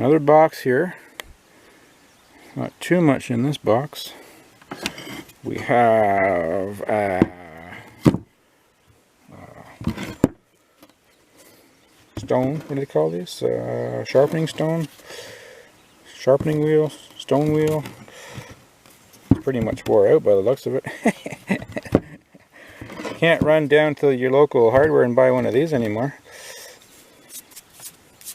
Another box here. Not too much in this box. We have stone, what do they call these? Sharpening stone? Sharpening wheel? Stone wheel? Pretty much wore out by the looks of it. Can't run down to your local hardware and buy one of these anymore.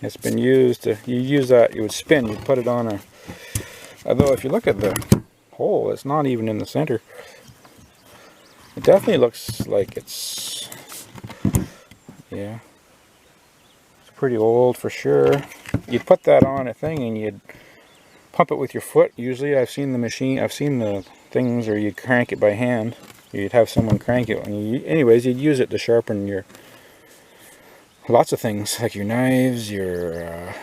It's been used to, you use that, you would spin, you put it on a, although if you look at the hole, it's not even in the center. It definitely looks like it's, yeah, it's pretty old for sure. You'd put that on a thing and you'd pump it with your foot. Usually I've seen the things, or you'd crank it by hand. You'd have someone crank it. And anyways, you'd use it to sharpen your, lots of things, like your knives, your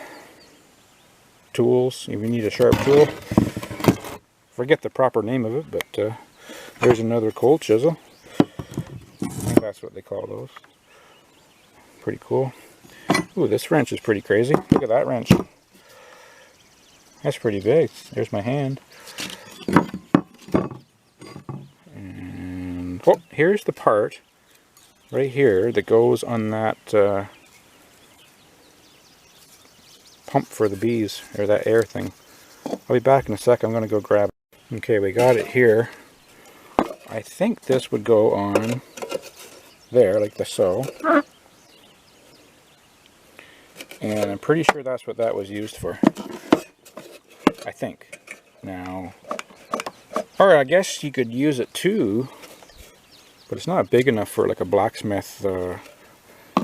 tools. If you need a sharp tool. Forget the proper name of it, but there's another cold chisel. I think that's what they call those. Pretty cool. Ooh, this wrench is pretty crazy. Look at that wrench. That's pretty big. There's my hand. And oh, here's the part right here that goes on that pump for the bees, or that air thing. I'll be back in a sec. I'm going to go grab it. Okay, we got it here. I think this would go on there, like so. And I'm pretty sure that's what that was used for. I think. Now, or I guess you could use it too, but it's not big enough for like a blacksmith.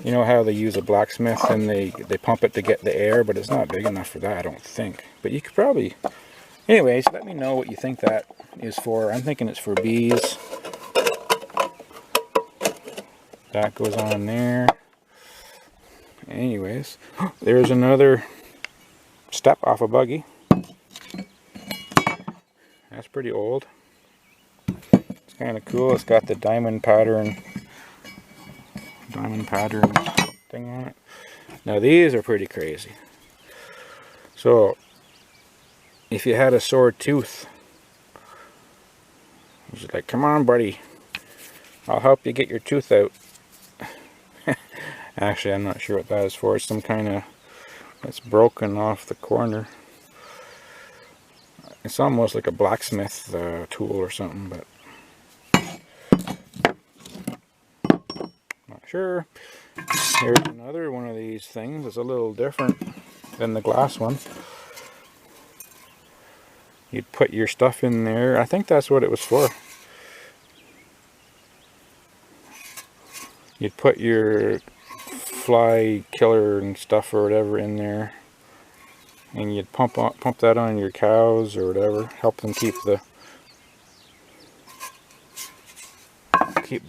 You know how they use a blacksmith and they pump it to get the air, but it's not big enough for that, I don't think. But you could probably, anyways, let me know what you think that is for. I'm thinking it's for bees. That goes on there. Anyways, there's another step off a buggy. That's pretty old. It's kind of cool. It's got the diamond pattern thing on it. Now these are pretty crazy. So if you had a sore tooth, it's like, come on buddy, I'll help you get your tooth out. Actually, I'm not sure what that is for. It's some kind of, it's broken off the corner. It's almost like a blacksmith tool or something, but not sure. Here's another one of these things. It's a little different than the glass one. You'd put your stuff in there. I think that's what it was for. You'd put your fly killer and stuff or whatever in there, and you'd pump that on your cows or whatever, help them keep the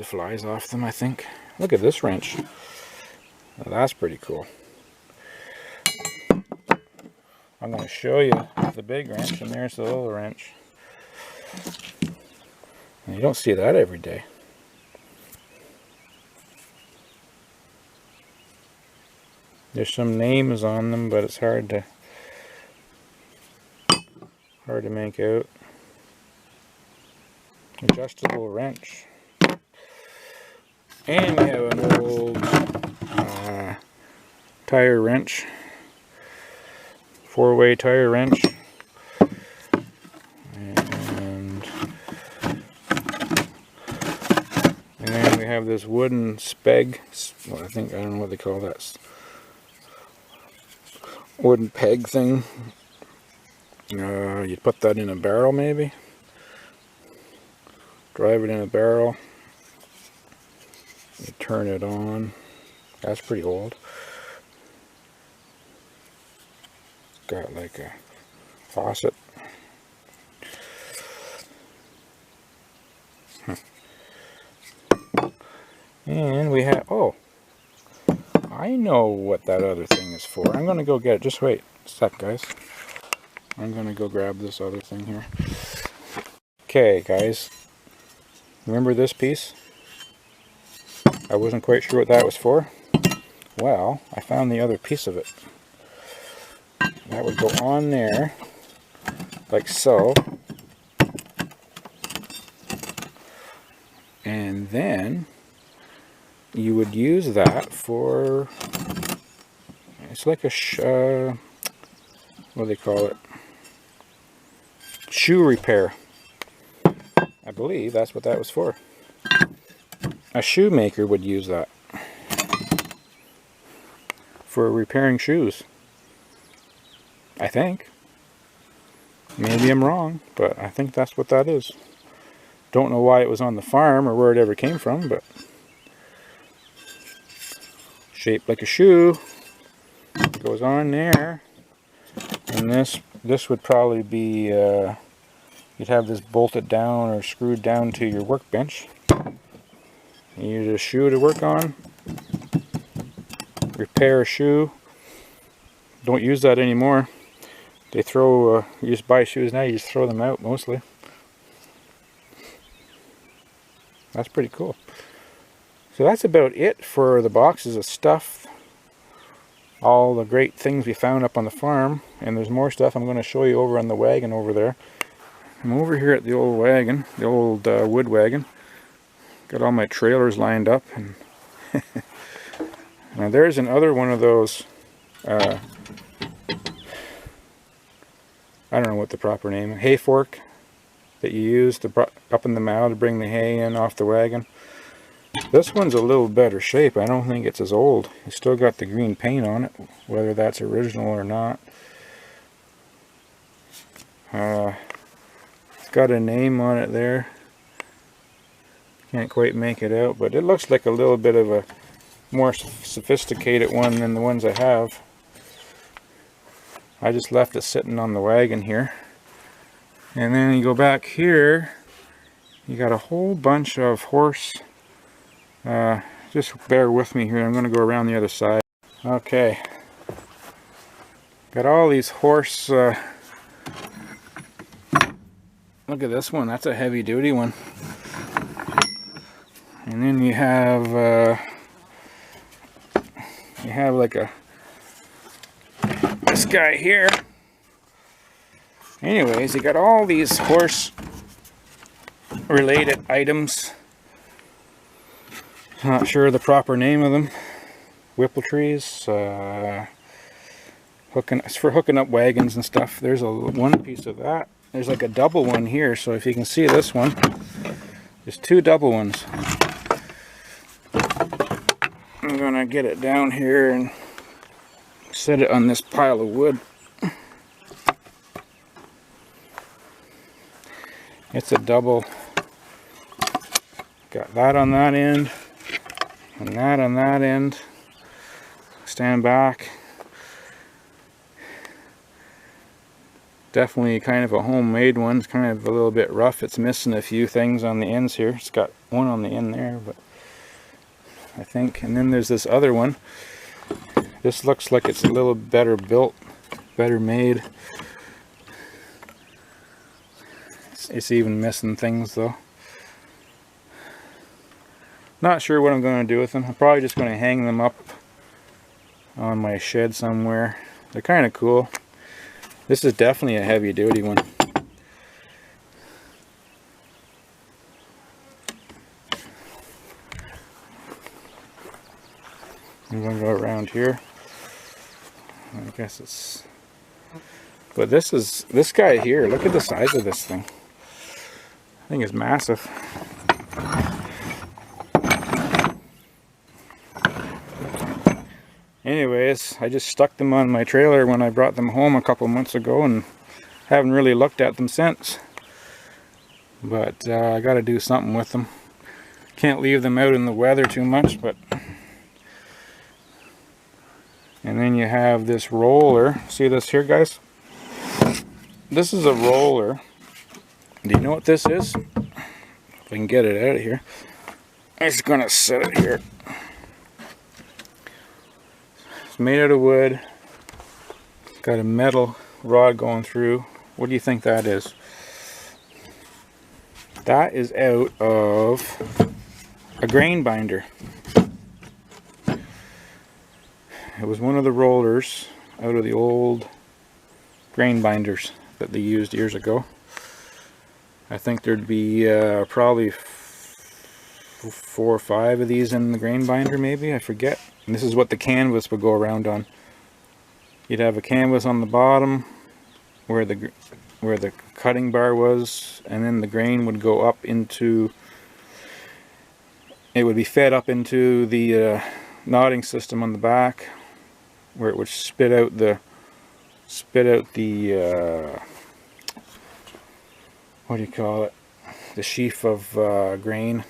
flies off them, I think. Look at this wrench. Now that's pretty cool. I'm going to show you the big wrench, and there's the little wrench. And you don't see that every day. There's some names on them, but it's hard to make out. Adjustable wrench. And we have an old tire wrench. 4-way tire wrench. And then we have this wooden speg. Well, I don't know what they call that. Wooden peg thing. You'd put that in a barrel maybe. Drive it in a barrel. You turn it on. That's pretty old. It's got like a faucet. And we have, oh, I know what that other thing is for. I'm going to go get it. Just wait a sec, guys. I'm going to go grab this other thing here. Okay, guys. Remember this piece? I wasn't quite sure what that was for. Well, I found the other piece of it. That would go on there, like so. And then you would use that for, it's like a, what do they call it? Shoe repair. I believe that's what that was for. A shoemaker would use that for repairing shoes. I think. Maybe I'm wrong, but I think that's what that is. Don't know why it was on the farm or where it ever came from, but shaped like a shoe. It goes on there. And this would probably be, you'd have this bolted down or screwed down to your workbench. You use a shoe to work on. Repair a shoe. Don't use that anymore. They throw, you just buy shoes now, you just throw them out mostly. That's pretty cool. So that's about it for the boxes of stuff. All the great things we found up on the farm. And there's more stuff I'm going to show you over on the wagon over there. I'm over here at the old wagon, the old wood wagon. Got all my trailers lined up. And now there's another one of those, I don't know what the proper name, hay fork that you use to up in the mow to bring the hay in off the wagon. This one's a little better shape. I don't think it's as old. It's still got the green paint on it, whether that's original or not. It's got a name on it there. Can't quite make it out, but it looks like a little bit of a more sophisticated one than the ones I have. I just left it sitting on the wagon here. And then you go back here, you got a whole bunch of horse. Just bear with me here, I'm going to go around the other side. Okay. Got all these horse, look at this one, that's a heavy duty one. And then you have like this guy here. Anyways, you got all these horse related items. Not sure the proper name of them. Whippletrees, it's for hooking up wagons and stuff. There's one piece of that. There's like a double one here, so if you can see this one, there's two double ones. I'm gonna get it down here and set it on this pile of wood. It's a double. Got that on that end and that on that end. Stand back. Definitely kind of a homemade one. It's kind of a little bit rough. It's missing a few things on the ends here. It's got one on the end there, but I think. And then there's this other one. This looks like it's a little better built, better made. It's even missing things though. Not sure what I'm going to do with them. I'm probably just going to hang them up on my shed somewhere. They're kind of cool. This is definitely a heavy duty one. I'm going to go around here. I guess it's... But this guy here, look at the size of this thing. I think it's massive. Anyways, I just stuck them on my trailer when I brought them home a couple months ago and haven't really looked at them since. But I got to do something with them. Can't leave them out in the weather too much, but... And then you have this roller. See this here, guys? This is a roller. Do you know what this is? If I can get it out of here. I'm just gonna set it here. It's made out of wood. Got a metal rod going through. What do you think that is? That is out of a grain binder. It was one of the rollers out of the old grain binders that they used years ago. I think there'd be probably 4 or 5 of these in the grain binder, maybe, I forget. And this is what the canvas would go around on. You'd have a canvas on the bottom where the cutting bar was, and then the grain would go up into, it would be fed up into the knotting system on the back, where it would spit out the what do you call it, the sheaf of grain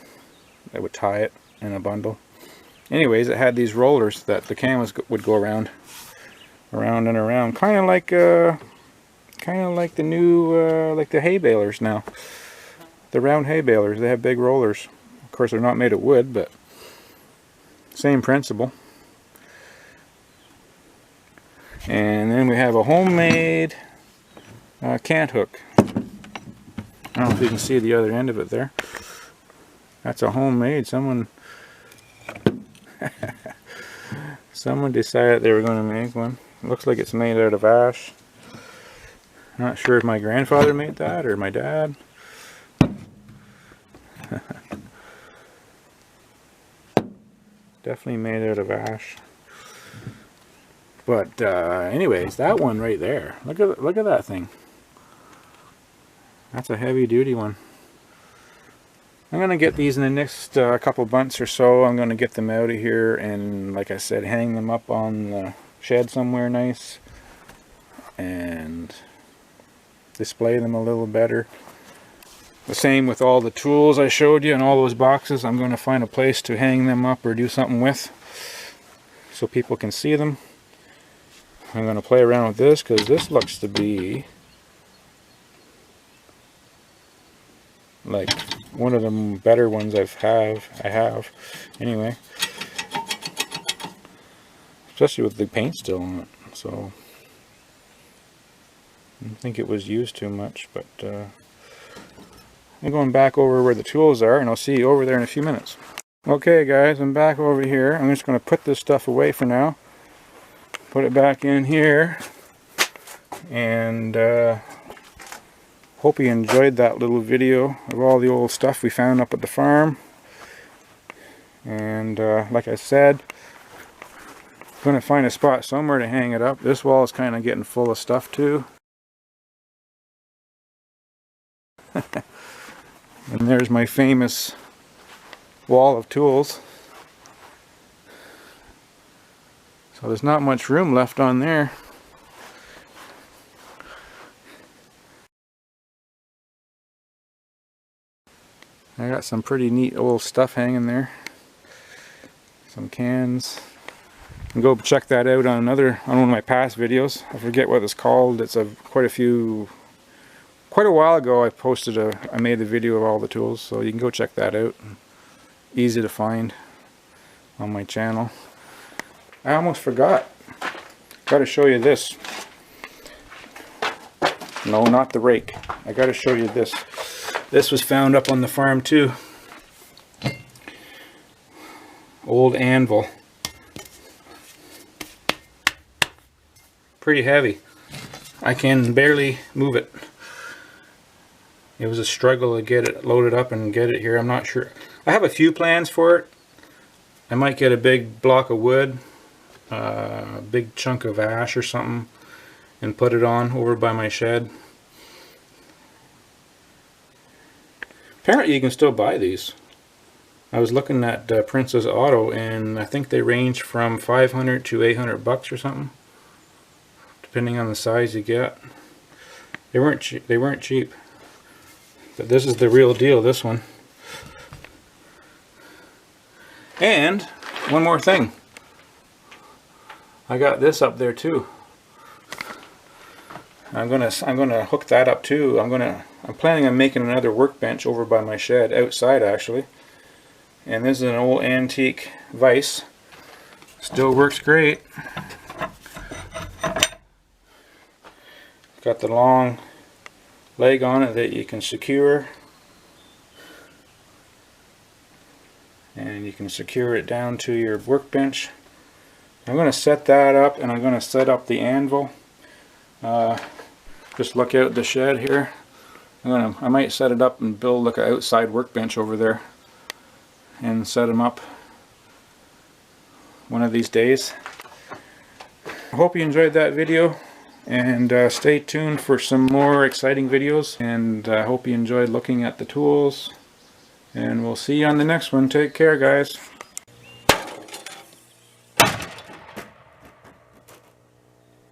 that would tie it in a bundle. Anyways, it had these rollers that the canvas would go around and around, kind of like the new like the hay balers now, the round hay balers. They have big rollers. Of course, they're not made of wood, but same principle. And then we have a homemade cant hook. I don't know if you can see the other end of it there. That's a homemade. Someone decided they were going to make one. It looks like it's made out of ash. Not sure if my grandfather made that or my dad. Definitely made out of ash. But anyways, that one right there. Look at that thing. That's a heavy duty one. I'm gonna get these in the next couple months or so. I'm gonna get them out of here and, like I said, hang them up on the shed somewhere nice and display them a little better. The same with all the tools I showed you and all those boxes. I'm going to find a place to hang them up or do something with so people can see them. I'm going to play around with this because this looks to be like one of the better ones I have anyway, especially with the paint still on it. So I don't think it was used too much, but I'm going back over where the tools are, and I'll see you over there in a few minutes. Okay guys, I'm back over here. I'm just going to put this stuff away for now, put it back in here, and hope you enjoyed that little video of all the old stuff we found up at the farm. And like I said, I'm going to find a spot somewhere to hang it up. This wall is kind of getting full of stuff too. And there's my famous wall of tools. So there's not much room left on there. I got some pretty neat old stuff hanging there. Some cans. You can go check that out on one of my past videos. I forget what it's called. It's quite a while ago I made the video of all the tools, so you can go check that out. Easy to find on my channel. I almost forgot. Got to show you this. No, not the rake. I got to show you this. This was found up on the farm too. Old anvil. Pretty heavy. I can barely move it. It was a struggle to get it loaded up and get it here. I'm not sure. I have a few plans for it. I might get a big block of wood, a big chunk of ash or something, and put it on over by my shed. Apparently you can still buy these. I was looking at Princess Auto, and I think they range from $500 to $800 or something, depending on the size you get. They weren't cheap. But this is the real deal, this one. And one more thing. I got this up there too. I'm gonna hook that up too. I'm planning on making another workbench over by my shed, outside actually. And this is an old antique vise. Still works great. Got the long leg on it that you can secure, and you can secure it down to your workbench. I'm going to set that up, and I'm going to set up the anvil. Just look out the shed here. I might set it up and build like an outside workbench over there and set them up one of these days. I hope you enjoyed that video, and stay tuned for some more exciting videos, and I hope you enjoyed looking at the tools, and we'll see you on the next one. Take care, guys.